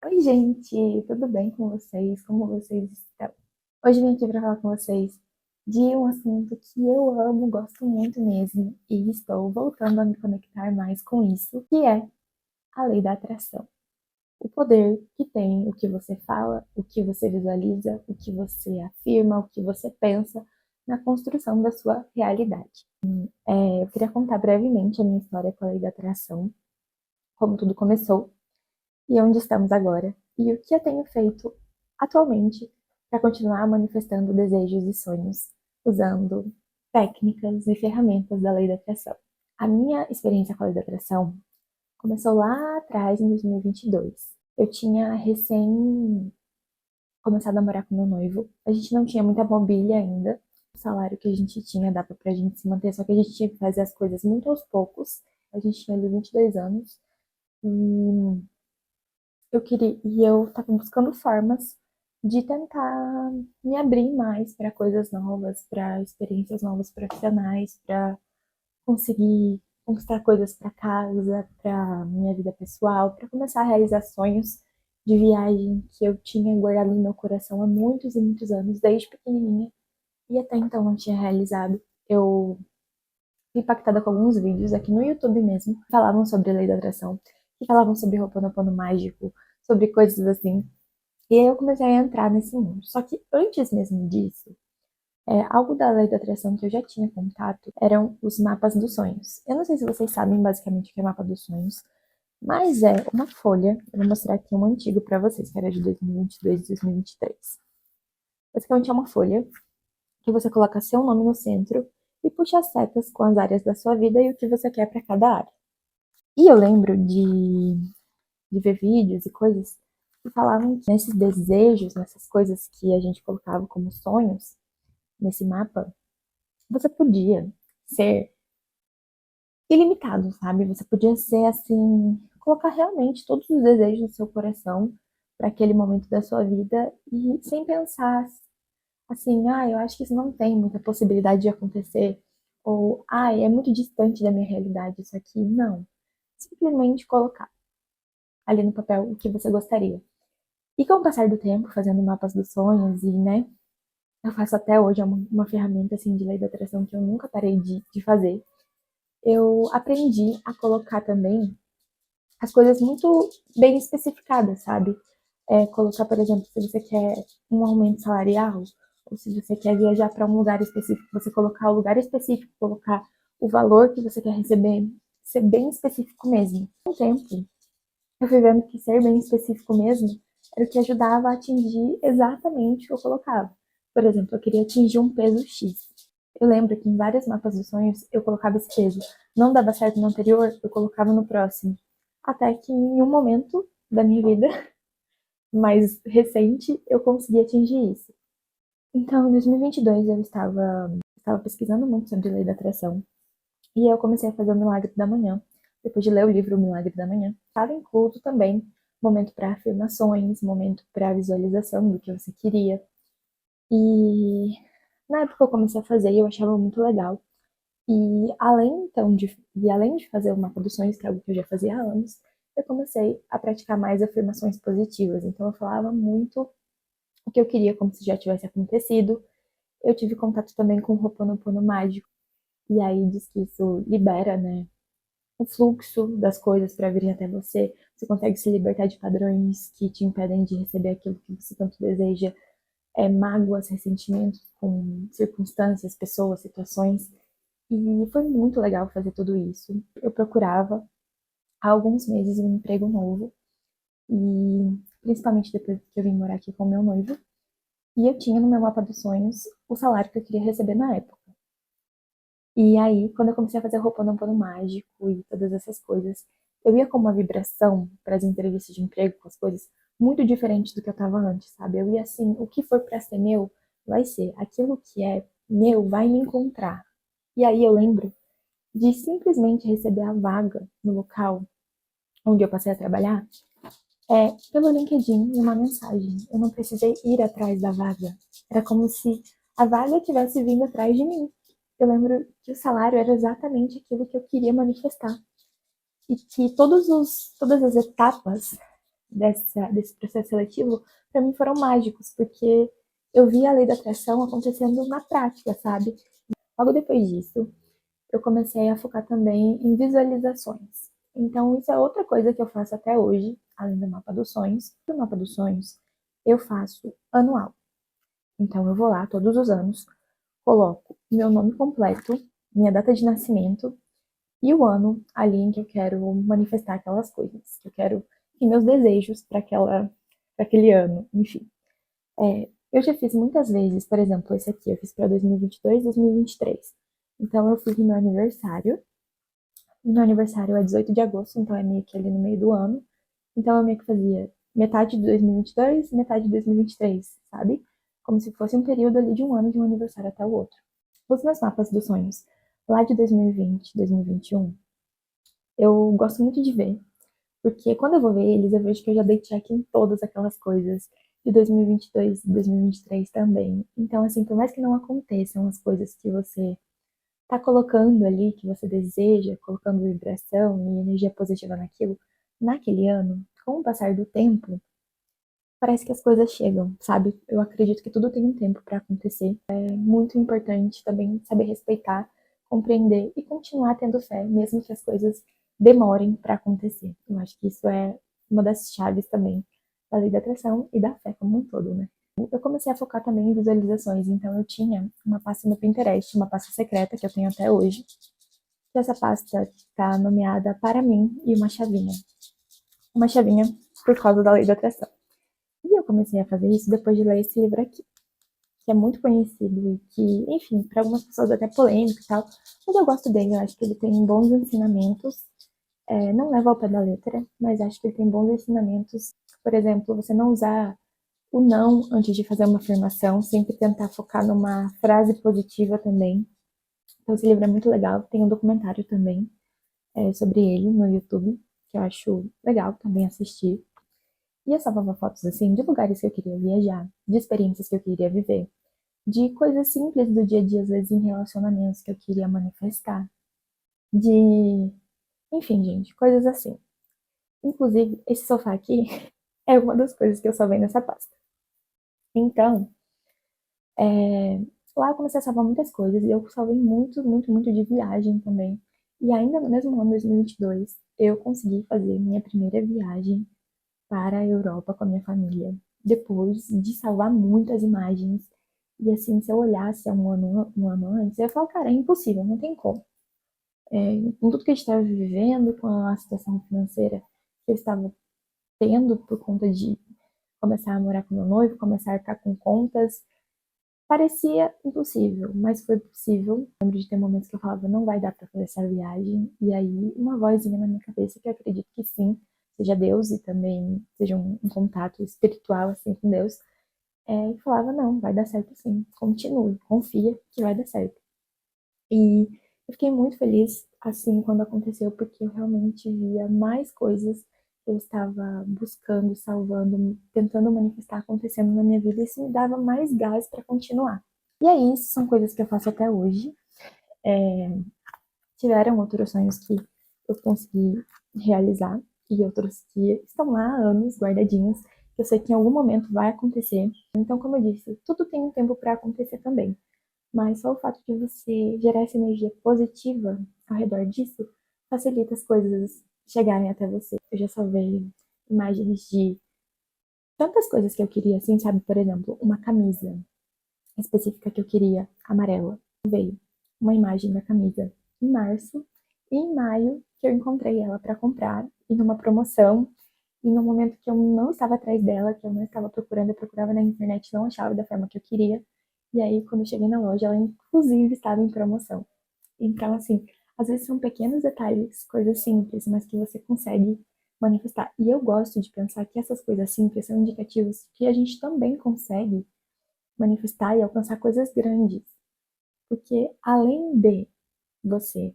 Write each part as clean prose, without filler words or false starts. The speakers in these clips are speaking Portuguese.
Oi, gente, tudo bem com vocês? Como vocês estão? Hoje eu vim aqui para falar com vocês de um assunto que eu amo, gosto muito mesmo, e estou voltando a me conectar mais com isso, que é a lei da atração. O poder que tem o que você fala, o que você visualiza, o que você afirma, o que você pensa na construção da sua realidade. Eu queria contar brevemente a minha história com a lei da atração, como tudo começou e onde estamos agora, e o que eu tenho feito atualmente para continuar manifestando desejos e sonhos, usando técnicas e ferramentas da lei da atração. A minha experiência com a lei da atração começou lá atrás, em 2022. Eu tinha recém começado a morar com meu noivo. A gente não tinha muita mobília ainda. O salário que a gente tinha dava pra gente se manter, só que a gente tinha que fazer as coisas muito aos poucos. A gente tinha ali 22 anos. E eu tava buscando formas de tentar me abrir mais para coisas novas, para experiências novas profissionais, para conseguir conquistar coisas para casa, para minha vida pessoal, para começar a realizar sonhos de viagem que eu tinha guardado no meu coração há muitos e muitos anos, desde pequenininha, e até então não tinha realizado. Eu fui impactada com alguns vídeos aqui no YouTube mesmo, que falavam sobre a lei da atração, que falavam sobre Ho'oponopono mágico, sobre coisas assim. E aí eu comecei a entrar nesse mundo. Só que antes mesmo disso, algo da lei da atração que eu já tinha contato eram os mapas dos sonhos. Eu não sei se vocês sabem basicamente o que é mapa dos sonhos, mas é uma folha. Eu vou mostrar aqui um antigo para vocês, que era de 2022 e 2023. Basicamente é uma folha que você coloca seu nome no centro e puxa as setas com as áreas da sua vida e o que você quer para cada área. E eu lembro de ver vídeos e coisas que falavam que nesses desejos, nessas coisas que a gente colocava como sonhos, nesse mapa, você podia ser ilimitado, sabe? Você podia ser assim, colocar realmente todos os desejos do seu coração para aquele momento da sua vida e sem pensar assim, eu acho que isso não tem muita possibilidade de acontecer, ou é muito distante da minha realidade isso aqui. Não. Simplesmente colocar ali no papel o que você gostaria. E com o passar do tempo, fazendo mapas dos sonhos e, né, eu faço até hoje, é uma ferramenta assim de lei da atração que eu nunca parei de fazer. Eu aprendi a colocar também as coisas muito bem especificadas, sabe? Colocar, por exemplo, se você quer um aumento salarial, ou se você quer viajar para um lugar específico, você colocar o lugar específico, colocar o valor que você quer receber, ser bem específico mesmo. Com o tempo, eu fui vendo que ser bem específico mesmo era o que ajudava a atingir exatamente o que eu colocava. Por exemplo, eu queria atingir um peso X. Eu lembro que em vários mapas dos sonhos eu colocava esse peso. Não dava certo no anterior, eu colocava no próximo. Até que em um momento da minha vida mais recente eu consegui atingir isso. Então, em 2022 eu estava pesquisando muito sobre lei da atração e eu comecei a fazer o Milagre da Manhã. Depois de ler o livro O Milagre da Manhã, estava incluso também momento para afirmações, momento para visualização do que você queria. E na época eu comecei a fazer e eu achava muito legal. E além de fazer o mapa dos sonhos, que é algo que eu já fazia há anos, eu comecei a praticar mais afirmações positivas. Então eu falava muito o que eu queria como se já tivesse acontecido. Eu tive contato também com o Ho'oponopono mágico, e aí diz que isso libera, né, o fluxo das coisas para virem até você. Você consegue se libertar de padrões que te impedem de receber aquilo que você tanto deseja, mágoas, ressentimentos com circunstâncias, pessoas, situações. E foi muito legal fazer tudo isso. Eu procurava há alguns meses um emprego novo, e principalmente depois que eu vim morar aqui com o meu noivo, e eu tinha no meu mapa dos sonhos o salário que eu queria receber na época. E aí, quando eu comecei a fazer Ho'oponopono mágico e todas essas coisas, eu ia com uma vibração para as entrevistas de emprego, com as coisas, muito diferente do que eu estava antes, sabe? Eu ia assim, o que for para ser meu, vai ser. Aquilo que é meu vai me encontrar. E aí eu lembro de simplesmente receber a vaga no local onde eu passei a trabalhar, pelo LinkedIn e uma mensagem. Eu não precisei ir atrás da vaga. Era como se a vaga tivesse vindo atrás de mim. Eu lembro que o salário era exatamente aquilo que eu queria manifestar. E que todas as etapas desse processo seletivo, para mim foram mágicos, porque eu vi a lei da atração acontecendo na prática, sabe? Logo depois disso, eu comecei a focar também em visualizações. Então, isso é outra coisa que eu faço até hoje, além do mapa dos sonhos. O mapa dos sonhos eu faço anual. Então, eu vou lá todos os anos, coloco meu nome completo, minha data de nascimento e o ano ali em que eu quero manifestar aquelas coisas, que eu quero, e meus desejos para aquele ano, enfim. Eu já fiz muitas vezes, por exemplo, esse aqui eu fiz para 2022, 2023. Então eu fiz no meu aniversário. Meu aniversário é 18 de agosto, então é meio que ali no meio do ano. Então eu meio que fazia metade de 2022, metade de 2023, sabe? Como se fosse um período ali de um ano de um aniversário até o outro. Os meus mapas dos sonhos, lá de 2020, 2021, eu gosto muito de ver, porque quando eu vou ver eles, eu vejo que eu já dei check em todas aquelas coisas de 2022 e 2023 também. Então, assim, por mais que não aconteçam as coisas que você tá colocando ali, que você deseja, colocando vibração e energia positiva naquilo, naquele ano, com o passar do tempo, parece que as coisas chegam, sabe? Eu acredito que tudo tem um tempo para acontecer. É muito importante também saber respeitar, compreender e continuar tendo fé, mesmo que as coisas demorem para acontecer. Eu acho que isso é uma das chaves também da lei da atração e da fé como um todo, né? Eu comecei a focar também em visualizações, então eu tinha uma pasta no Pinterest, uma pasta secreta que eu tenho até hoje, que essa pasta está nomeada para mim e uma chavinha por causa da lei da atração. E eu comecei a fazer isso depois de ler esse livro aqui, que é muito conhecido e que, enfim, para algumas pessoas até polêmico e tal, mas eu gosto dele, eu acho que ele tem bons ensinamentos, não leva ao pé da letra, mas acho que ele tem bons ensinamentos. Por exemplo, você não usar o não antes de fazer uma afirmação, sempre tentar focar numa frase positiva também. Então, esse livro é muito legal. Tem um documentário também sobre ele no YouTube, que eu acho legal também assistir. E eu salvava fotos assim de lugares que eu queria viajar, de experiências que eu queria viver, de coisas simples do dia a dia, às vezes em relacionamentos que eu queria manifestar, de, enfim, gente, coisas assim. Inclusive, esse sofá aqui é uma das coisas que eu salvei nessa pasta. Então, é, lá eu comecei a salvar muitas coisas e eu salvei muito, muito, muito de viagem também. E ainda no mesmo ano, 2022, eu consegui fazer minha primeira viagem para a Europa com a minha família, depois de salvar muitas imagens. E assim, se eu olhasse há um ano antes, eu ia falar, cara, é impossível, não tem como. Com tudo que a gente estava vivendo, com a situação financeira que eu estava tendo por conta de começar a morar com meu noivo, começar a arcar com contas, parecia impossível, mas foi possível. Lembro de ter momentos que eu falava, não vai dar para fazer essa viagem, e aí uma vozinha na minha cabeça que eu acredito que sim, seja Deus e também seja um contato espiritual assim com Deus, e falava, não, vai dar certo sim, continue, confia que vai dar certo. E eu fiquei muito feliz assim quando aconteceu, porque eu realmente via mais coisas que eu estava buscando, salvando, tentando manifestar acontecendo na minha vida, e isso me dava mais gás para continuar. E aí, isso são coisas que eu faço até hoje. Tiveram outros sonhos que eu consegui realizar e outros que estão lá há anos guardadinhos, que eu sei que em algum momento vai acontecer. Então, como eu disse, tudo tem um tempo para acontecer também. Mas só o fato de você gerar essa energia positiva ao redor disso facilita as coisas chegarem até você. Eu já salvei imagens de tantas coisas que eu queria, assim, sabe? Por exemplo, uma camisa específica que eu queria, amarela. Veio uma imagem da camisa em março e em maio que eu encontrei ela para comprar e numa promoção e no momento que eu não estava atrás dela, que eu não estava procurando, eu procurava na internet, não achava da forma que eu queria. E aí, quando eu cheguei na loja, ela inclusive estava em promoção. Então, assim, às vezes são pequenos detalhes, coisas simples, mas que você consegue manifestar. E eu gosto de pensar que essas coisas simples são indicativos que a gente também consegue manifestar e alcançar coisas grandes. Porque além de você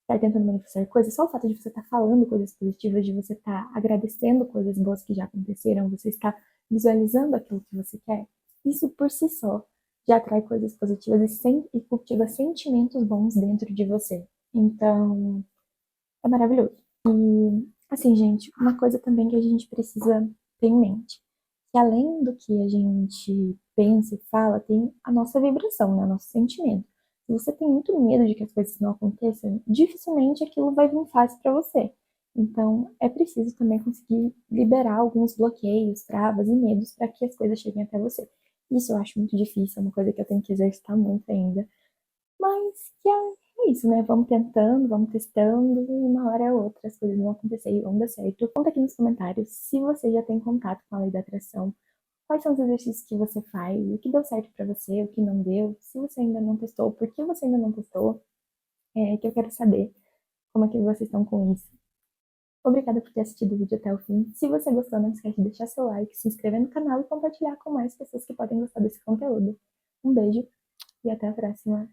estar tentando manifestar coisas, só o fato de você estar falando coisas positivas, de você estar agradecendo coisas boas que já aconteceram, você está visualizando aquilo que você quer, isso por si só já atrai coisas positivas e cultiva sentimentos bons dentro de você. Então, é maravilhoso. Assim, gente, uma coisa também que a gente precisa ter em mente, que além do que a gente pensa e fala, tem a nossa vibração, né? O nosso sentimento. Se você tem muito medo de que as coisas não aconteçam, dificilmente aquilo vai vir fácil para você. Então, é preciso também conseguir liberar alguns bloqueios, travas e medos para que as coisas cheguem até você. Isso eu acho muito difícil, é uma coisa que eu tenho que exercitar muito ainda. Mas que é isso, né? Vamos tentando, vamos testando, e uma hora ou outra as coisas vão acontecer e vão dar certo. Conta aqui nos comentários se você já tem contato com a lei da atração, quais são os exercícios que você faz, o que deu certo pra você, o que não deu, se você ainda não testou, por que você ainda não testou, que eu quero saber como é que vocês estão com isso. Obrigada por ter assistido o vídeo até o fim. Se você gostou, não esquece de deixar seu like, se inscrever no canal e compartilhar com mais pessoas que podem gostar desse conteúdo. Um beijo e até a próxima!